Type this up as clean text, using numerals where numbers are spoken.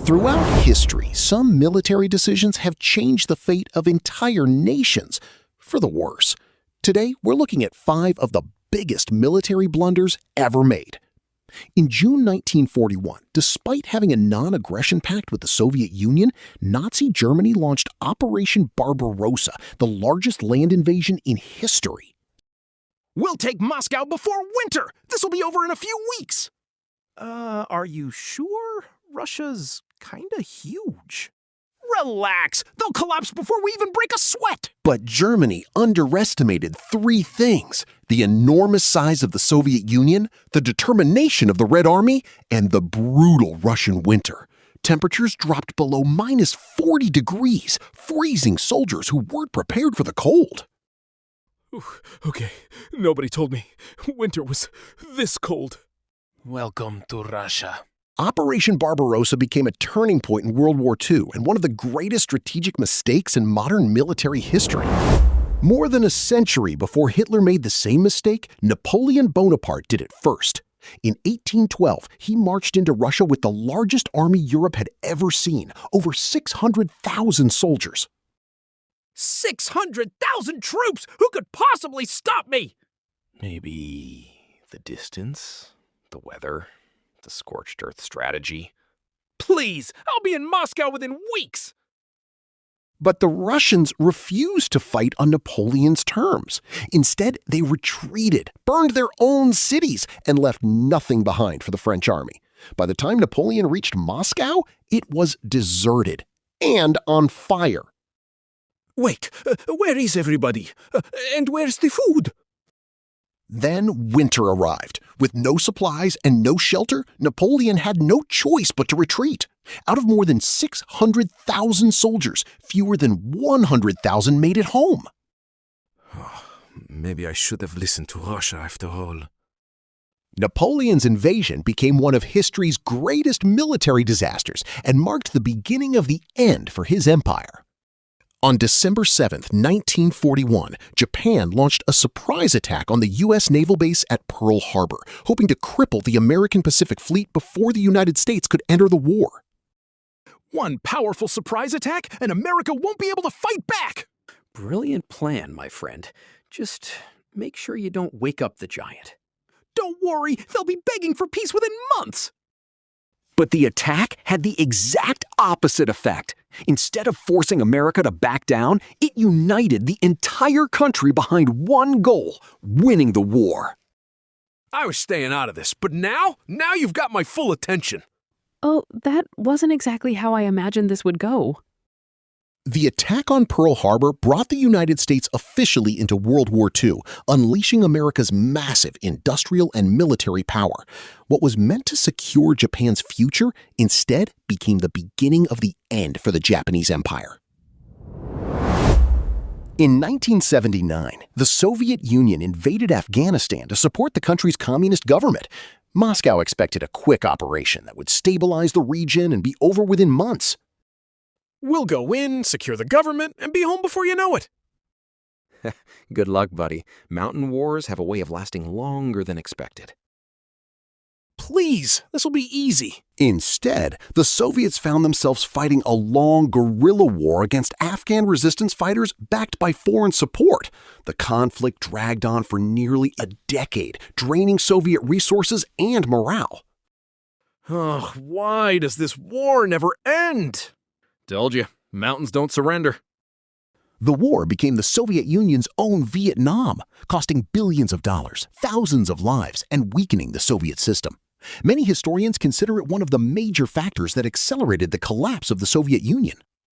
Throughout history, some military decisions have changed the fate of entire nations for the worse. Today, we're looking at 5 of the biggest military blunders ever made. In June 1941, despite having a non-aggression pact with the Soviet Union, Nazi Germany launched Operation Barbarossa, the largest land invasion in history. We'll take Moscow before winter! This'll be over in a few weeks! Are you sure? Russia's kinda huge. Relax! They'll collapse before we even break a sweat! But Germany underestimated 3 things: the enormous size of the Soviet Union, the determination of the Red Army, and the brutal Russian winter. Temperatures dropped below minus 40 degrees, freezing soldiers who weren't prepared for the cold. Okay, nobody told me winter was this cold. Welcome to Russia. Operation Barbarossa became a turning point in World War II and one of the greatest strategic mistakes in modern military history. More than a century before Hitler made the same mistake, Napoleon Bonaparte did it first. In 1812, he marched into Russia with the largest army Europe had ever seen, over 600,000 soldiers. 600,000 troops! Who could possibly stop me? Maybe the distance, the weather, the scorched earth strategy. Please, I'll be in Moscow within weeks! But the Russians refused to fight on Napoleon's terms. Instead, they retreated, burned their own cities, and left nothing behind for the French army. By the time Napoleon reached Moscow, it was deserted and on fire. Wait, where is everybody? And where's the food? Then winter arrived. With no supplies and no shelter, Napoleon had no choice but to retreat. Out of more than 600,000 soldiers, fewer than 100,000 made it home. Maybe I should have listened to Russia after all. Napoleon's invasion became one of history's greatest military disasters and marked the beginning of the end for his empire. On December 7, 1941, Japan launched a surprise attack on the U.S. naval base at Pearl Harbor, hoping to cripple the American Pacific Fleet before the United States could enter the war. One powerful surprise attack, and America won't be able to fight back! Brilliant plan, my friend. Just make sure you don't wake up the giant. Don't worry, they'll be begging for peace within months! But the attack had the exact opposite effect. Instead of forcing America to back down, it united the entire country behind one goal: winning the war. I was staying out of this, but now you've got my full attention. Oh, that wasn't exactly how I imagined this would go. The attack on Pearl Harbor brought the United States officially into World War II, unleashing America's massive industrial and military power. What was meant to secure Japan's future instead became the beginning of the end for the Japanese Empire. In 1979, the Soviet Union invaded Afghanistan to support the country's communist government. Moscow expected a quick operation that would stabilize the region and be over within months. We'll go in, secure the government, and be home before you know it. Good luck, buddy. Mountain wars have a way of lasting longer than expected. Please, this'll be easy. Instead, the Soviets found themselves fighting a long guerrilla war against Afghan resistance fighters backed by foreign support. The conflict dragged on for nearly a decade, draining Soviet resources and morale. Oh, why does this war never end? Told you, mountains don't surrender. The war became the Soviet Union's own Vietnam, costing billions of dollars, thousands of lives, and weakening the Soviet system. Many historians consider it one of the major factors that accelerated the collapse of the Soviet Union.